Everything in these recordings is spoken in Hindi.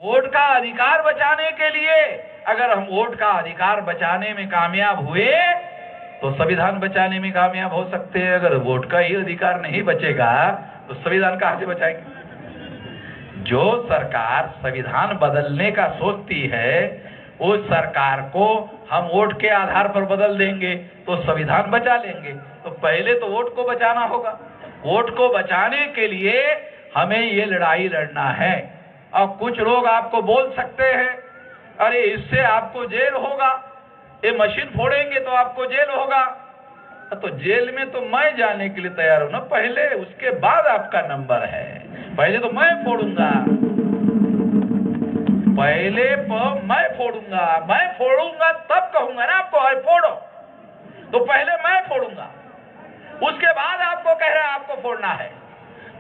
वोट का अधिकार बचाने के लिए अगर हम वोट का अधिकार बचाने में कामयाब हुए तो संविधान बचाने में कामयाब हो सकते हैं। अगर वोट का ही अधिकार नहीं बचेगा तो संविधान कहां से बचाएंगे? जो सरकार संविधान बदलने का सोचती है उस सरकार को हम वोट के आधार पर बदल देंगे तो संविधान बचा लेंगे। तो पहले तो वोट को बचाना होगा। वोट को बचाने के लिए हमें ये लड़ाई लड़ना है। और कुछ लोग आपको बोल सकते हैं अरे इससे आपको जेल होगा, ये मशीन फोड़ेंगे तो आपको जेल होगा। तो जेल में तो मैं जाने के लिए तैयार हूं ना पहले, उसके बाद आपका नंबर है। पहले तो मैं फोड़ूंगा, पहले मैं फोड़ूंगा तब कहूंगा ना आपको अरे फोड़ो। तो पहले मैं फोड़ूंगा, उसके बाद आपको कह रहा है आपको फोड़ना है।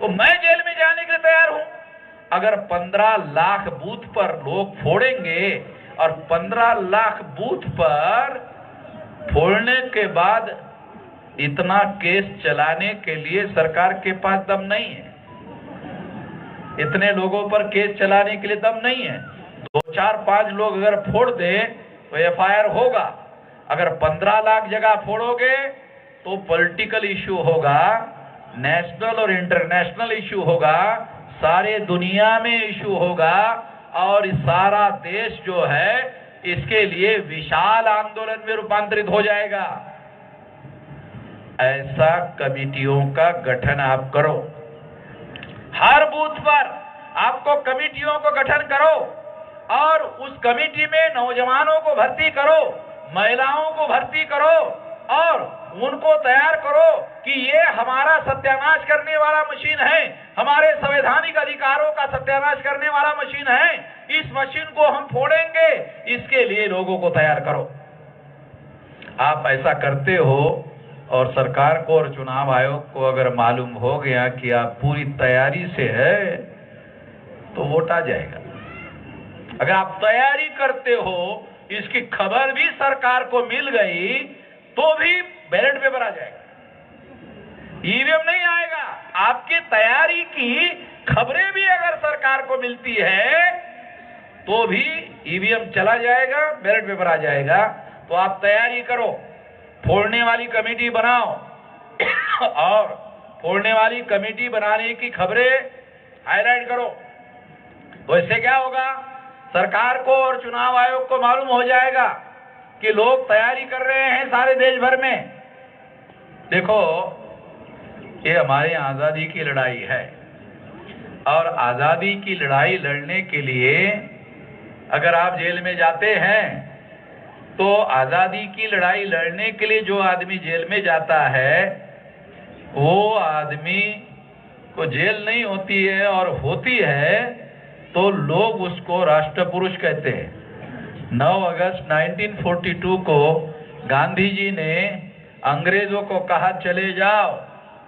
तो मैं जेल में जाने के लिए तैयार हूं। अगर 15 लाख बूथ पर लोग फोड़ेंगे और 15 लाख बूथ पर फोड़ने के बाद इतना केस चलाने के लिए सरकार के पास दम नहीं है, इतने लोगों पर केस चलाने के लिए दम नहीं है। 2, 4, 5 लोग अगर फोड़ दे तो एफआईआर होगा। अगर 15 लाख जगह फोड़ोगे तो पॉलिटिकल इश्यू होगा, नेशनल और इंटरनेशनल इश्यू होगा, सारे दुनिया में इश्यू होगा और सारा देश जो है इसके लिए विशाल आंदोलन में रूपांतरित हो जाएगा। ऐसा कमिटियों का गठन आप करो, हर बूथ पर आपको कमिटियों को गठन करो और उस कमिटी में नौजवानों को भर्ती करो, महिलाओं को भर्ती करो और उनको तैयार करो कि ये हमारा सत्यानाश करने वाला मशीन है, हमारे संवैधानिक अधिकारों का सत्यानाश करने वाला मशीन है, इस मशीन को हम फोड़ेंगे। इसके लिए लोगों को तैयार करो। आप ऐसा करते हो और सरकार को और चुनाव आयोग को अगर मालूम हो गया कि आप पूरी तैयारी से है तो वोट आ जाएगा। अगर आप तैयारी करते हो, इसकी खबर भी सरकार को मिल गई तो भी बैलेट पेपर आ जाएगा, ईवीएम नहीं आएगा। आपकी तैयारी की खबरें भी अगर सरकार को मिलती है तो भी ईवीएम चला जाएगा, बैलेट पेपर आ जाएगा। तो आप तैयारी करो, फोड़ने वाली कमेटी बनाओ और फोड़ने वाली कमेटी बनाने की खबरें हाईलाइट करो। तो इससे क्या होगा, सरकार को और चुनाव आयोग को मालूम हो जाएगा कि लोग तैयारी कर रहे हैं सारे देश भर में। देखो, ये हमारी आजादी की लड़ाई है और आजादी की लड़ाई लड़ने के लिए अगर आप जेल में जाते हैं तो आजादी की लड़ाई लड़ने के लिए जो आदमी जेल में जाता है वो आदमी को जेल नहीं होती है और होती है तो लोग उसको राष्ट्रपुरुष कहते हैं। 9 अगस्त 1942 को गांधी जी ने अंग्रेजों को कहा चले जाओ,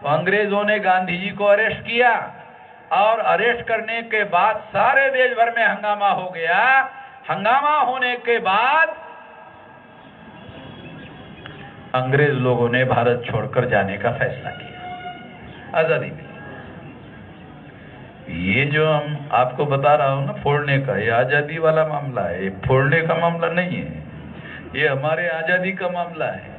तो अंग्रेजों ने गांधी जी को अरेस्ट किया और अरेस्ट करने के बाद सारे देश भर में हंगामा हो गया। हंगामा होने के बाद अंग्रेज लोगों ने भारत छोड़कर जाने का फैसला किया, आजादी मिली। ये जो हम आपको बता रहा हूं ना फोड़ने का, ये आजादी वाला मामला है, ये फोड़ने का मामला नहीं है, ये हमारे आजादी का मामला है।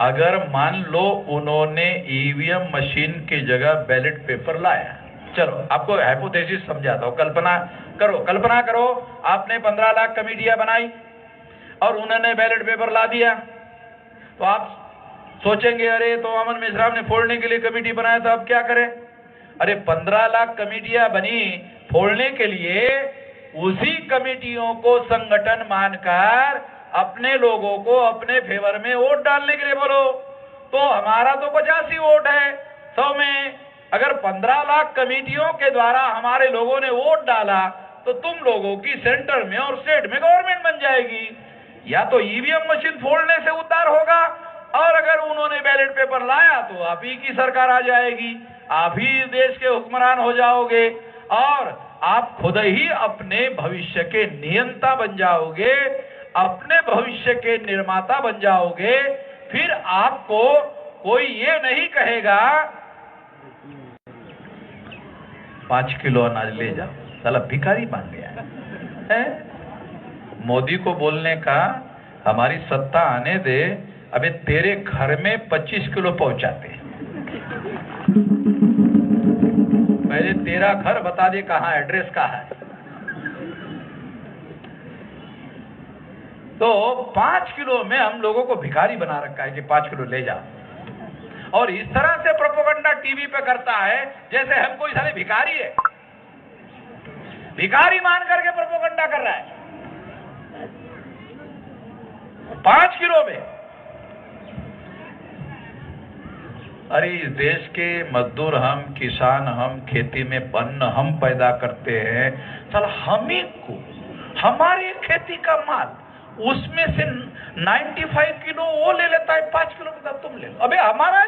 अगर मान लो उन्होंने ईवीएम मशीन की जगह बैलेट पेपर लाया, चलो आपको हाइपोथेसिस समझाता हूं, कल्पना करो आपने 15 लाख कमेटियां बनाई और उन्होंने बैलेट पेपर ला दिया। तो आप सोचेंगे अरे तो अमन मिश्रा ने फोड़ने के लिए कमेटी बनाया था, अब क्या करें? अरे 15 लाख कमेटियां बनी फोड़ने के लिए, उसी कमेटियों को संगठन मानकर अपने लोगों को अपने फेवर में वोट डालने के लिए बोलो। तो हमारा तो 85 वोट है 100 में। अगर 15 लाख कमेटियों के द्वारा हमारे लोगों ने वोट डाला तो तुम लोगों की सेंटर में और स्टेट में गवर्नमेंट बन जाएगी। या तो ईवीएम मशीन फोड़ने से उद्धार होगा और अगर उन्होंने बैलेट पेपर लाया तो आप ही की सरकार आ जाएगी, आप ही देश के हुक्मरान हो जाओगे और आप खुद ही अपने भविष्य के नियंता बन जाओगे, अपने भविष्य के निर्माता बन जाओगे। फिर आपको कोई ये नहीं कहेगा 5 किलो अनाज ले जाओ, साला भिखारी मान गया है। मोदी को बोलने का हमारी सत्ता आने दे, अबे तेरे घर में 25 किलो पहुंचाते। पहले तेरा घर बता दे कहां, एड्रेस कहां है। तो 5 किलो में हम लोगों को भिखारी बना रखा है कि 5 किलो ले जा, और इस तरह से प्रोपेगेंडा टीवी पे करता है जैसे हम कोई साले भिखारी है। भिखारी मान करके प्रोपेगेंडा कर रहा है 5 किलो में। अरे इस देश के मजदूर हम, किसान हम, खेती में अन्न हम पैदा करते हैं, साला हमें को हमारे खेती का माल उसमें से 95 किलो वो ले लेता है, 5 किलो का तुम ले लो। अबे हमारा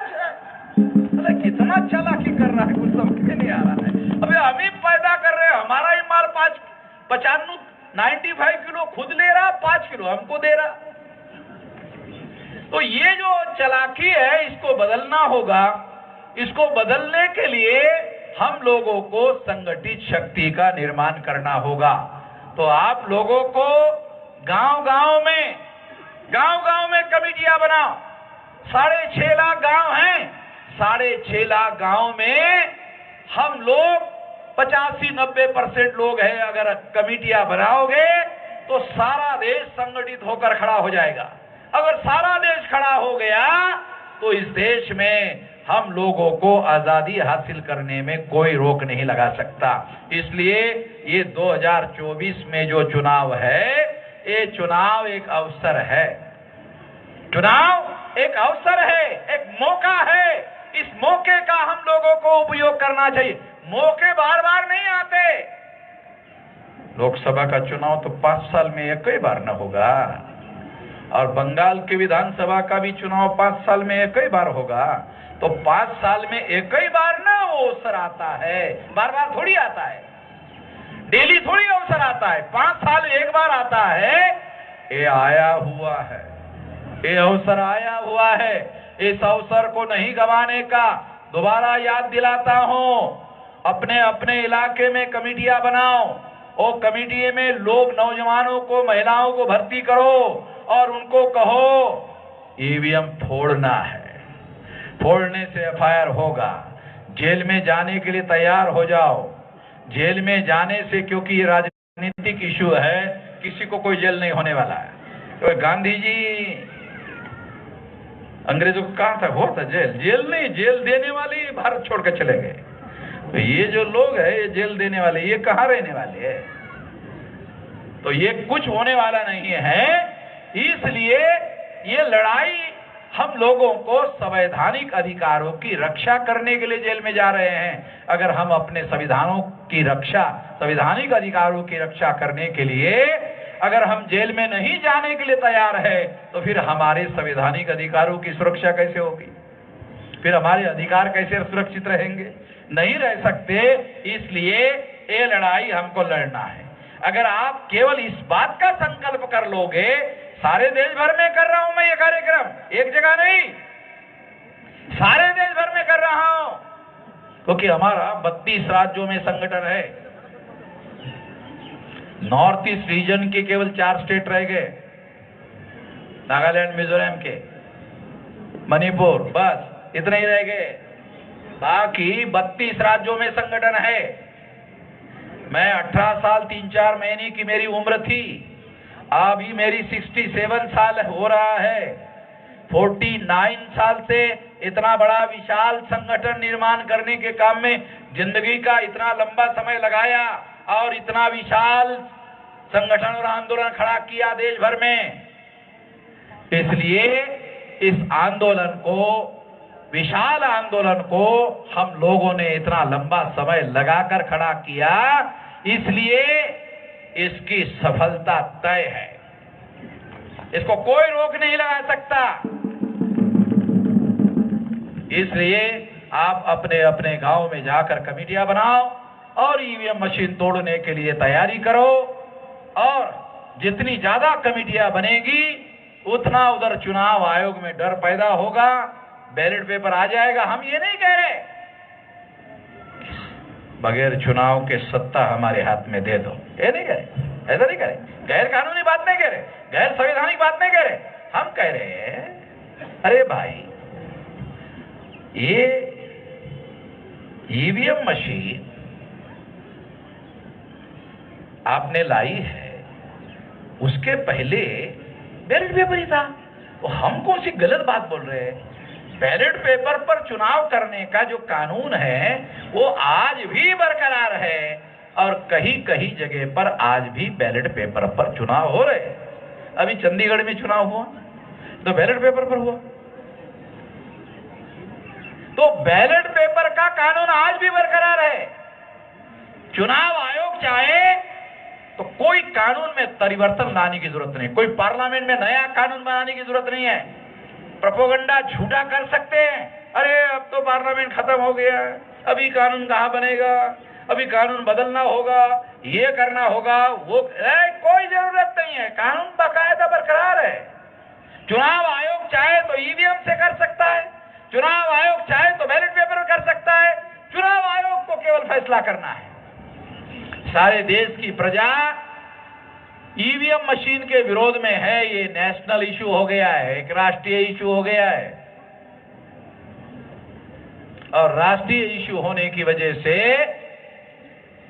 कितना चालाकी कर रहा है, कुछ समझ में नहीं आ रहा है। अबे हम ही पैदा कर रहे हैं, हमारा ही माल 95 किलो खुद ले रहा, 5 किलो हमको दे रहा। तो ये जो चालाकी है इसको बदलना होगा। इसको बदलने के लिए हम लोगों को संगठित शक्ति का निर्माण करना होगा। तो आप लोगों को गांव-गांव में कमेटियां बनाओ। 6.5 लाख गांव हैं, 6.5 लाख गांव में हम लोग 85-90% लोग हैं। अगर कमेटियां बनाओगे तो सारा देश संगठित होकर खड़ा हो जाएगा। अगर सारा देश खड़ा हो गया तो इस देश में हम लोगों को आजादी हासिल करने में कोई रोक नहीं लगा सकता। इसलिए ये 2024 में जो चुनाव है, ये चुनाव एक अवसर है। चुनाव एक अवसर है, एक मौका है। इस मौके का हम लोगों को उपयोग करना चाहिए। मौके बार बार नहीं आते। लोकसभा का चुनाव तो 5 साल में एक ही बार न होगा, और बंगाल की विधानसभा का भी चुनाव 5 साल में एक ही बार होगा। तो 5 साल में एक ही बार ना वो अवसर आता है, बार बार थोड़ी आता है, डेली थोड़ी अवसर आता है, 5 साल एक बार आता है। ये आया हुआ है, ये अवसर आया हुआ है। इस अवसर को नहीं गंवाने का दोबारा याद दिलाता हूं। अपने अपने इलाके में कमेटियां बनाओ, और कमेटी में लोग, नौजवानों को, महिलाओं को भर्ती करो और उनको कहो ईवीएम फोड़ना है। फोड़ने से एफआईआर होगा। जेल में जाने के लिए तैयार हो जाओ। जेल में जाने से, क्योंकि ये राजनीतिक इशू है, किसी को कोई जेल नहीं होने वाला है। तो गांधी जी अंग्रेजों को कहा था, हो था जेल, जेल नहीं, जेल देने वाले भारत छोड़ के चले गए। तो ये जो लोग है, ये जेल देने वाले, ये कहाँ रहने वाले हैं? तो ये कुछ होने वाला नहीं है। इसलिए ये लड़ाई हम लोगों को संवैधानिक अधिकारों की रक्षा करने के लिए जेल में जा रहे हैं। अगर हम अपने संविधानों की रक्षा, संवैधानिक अधिकारों की रक्षा करने के लिए अगर हम जेल में नहीं जाने के लिए तैयार है, तो फिर हमारे संवैधानिक अधिकारों की सुरक्षा कैसे होगी? फिर हमारे अधिकार कैसे सुरक्षित रहेंगे? नहीं रह सकते। इसलिए ये लड़ाई हमको लड़ना है। अगर आप केवल इस बात का संकल्प कर लोगे, सारे देश भर में कर रहा हूं मैं ये कार्यक्रम, एक जगह नहीं, सारे देश भर में कर रहा हूं, क्योंकि हमारा 32 राज्यों में संगठन है। नॉर्थ ईस्ट रीजन के केवल 4 स्टेट रह गए, नागालैंड, मिजोरम के, मणिपुर, बस इतने ही रह गए। बाकी 32 राज्यों में संगठन है। मैं 18 साल 3-4 महीने की मेरी उम्र थी, अभी मेरी 67 साल हो रहा है। 49 साल से इतना बड़ा विशाल संगठन निर्माण करने के काम में जिंदगी का इतना लंबा समय लगाया, और इतना विशाल संगठन और आंदोलन खड़ा किया देश भर में। इसलिए इस आंदोलन को, विशाल आंदोलन को हम लोगों ने इतना लंबा समय लगाकर खड़ा किया, इसलिए इसकी सफलता तय है। इसको कोई रोक नहीं लगा सकता। इसलिए आप अपने अपने गांव में जाकर कमेटियां बनाओ और ईवीएम मशीन तोड़ने के लिए तैयारी करो। और जितनी ज्यादा कमेटियां बनेगी, उतना उधर चुनाव आयोग में डर पैदा होगा, बैलेट पेपर आ जाएगा। हम ये नहीं कह रहे, बगैर चुनाव के सत्ता हमारे हाथ में दे दो। ये नहीं कह रहे, ऐसा नहीं कह रहे, गैर कानूनी बात नहीं कह रहे, गैर संवैधानिक बात नहीं कह रहे। हम कह रहे हैं अरे भाई ये ईवीएम मशीन आपने लाई है, उसके पहले बैलेट पेपर ही था। तो हम कौन सी गलत बात बोल रहे हैं? बैलेट पेपर पर चुनाव करने का जो कानून है वो आज भी बरकरार है और कहीं कहीं जगह पर आज भी बैलेट पेपर पर चुनाव हो रहे हैं। अभी चंडीगढ़ में चुनाव हुआ तो बैलेट पेपर पर हुआ। तो बैलेट पेपर का कानून आज भी बरकरार है। चुनाव आयोग चाहे तो कोई कानून में परिवर्तन लाने की जरूरत नहीं, कोई पार्लियामेंट में नया कानून बनाने की जरूरत नहीं है। प्रोपेगेंडा झूठा कर सकते हैं, अरे अब तो पार्लियामेंट खत्म हो गया, अभी कानून कहां बनेगा, अभी कानून बदलना होगा, ये करना होगा, वो कोई जरूरत नहीं है। कानून बाकायदा बरकरार है। चुनाव आयोग चाहे तो ईवीएम से कर सकता है, चुनाव आयोग चाहे तो बैलेट पेपर कर सकता है। चुनाव आयोग को केवल फैसला करना है। सारे देश की प्रजा ईवीएम मशीन के विरोध में है। ये नेशनल इशू हो गया है, एक राष्ट्रीय इशू हो गया है और राष्ट्रीय इशू होने की वजह से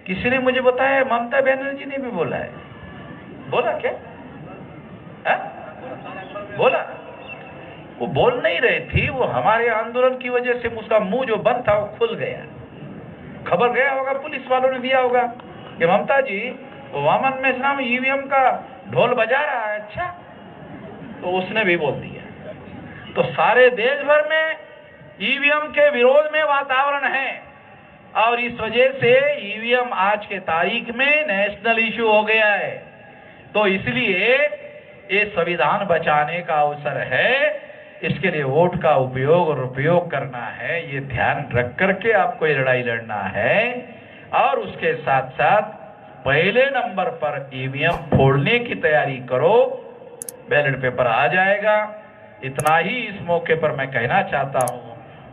किसी ने मुझे बताया, ममता बनर्जी ने भी बोला है। बोला क्या है? बोला? वो बोल नहीं रही थी, वो हमारे आंदोलन की वजह से उसका मुंह जो बंद था वो खुल गया। खबर गया होगा, पुलिस वालों ने दिया होगा कि ममता जी वामन मेश्राम ईवीएम का ढोल बजा रहा है। अच्छा, तो उसने भी बोल दिया। तो सारे देश भर में ईवीएम के विरोध में वातावरण है और इस वजह से ईवीएम आज के तारीख में नेशनल इशू हो गया है। तो इसलिए ये संविधान बचाने का अवसर है, इसके लिए वोट का उपयोग और उपयोग करना है। ये ध्यान रख करके आपको ये लड़ाई लड़ना है और उसके साथ साथ पहले नंबर पर ईवीएम फोड़ने की तैयारी करो। बैलेट पेपर आ जाएगा। इतना ही इस मौके पर मैं कहना चाहता हूं।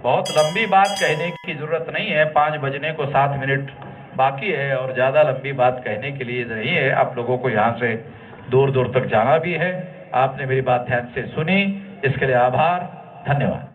बहुत लंबी बात कहने की जरूरत नहीं है, 5 बजने को 7 मिनट बाकी है और ज्यादा लंबी बात कहने के लिए नहीं है। आप लोगों को यहाँ से दूर दूर तक जाना भी है। आपने मेरी बात ध्यान से सुनी, इसके लिए आभार, धन्यवाद।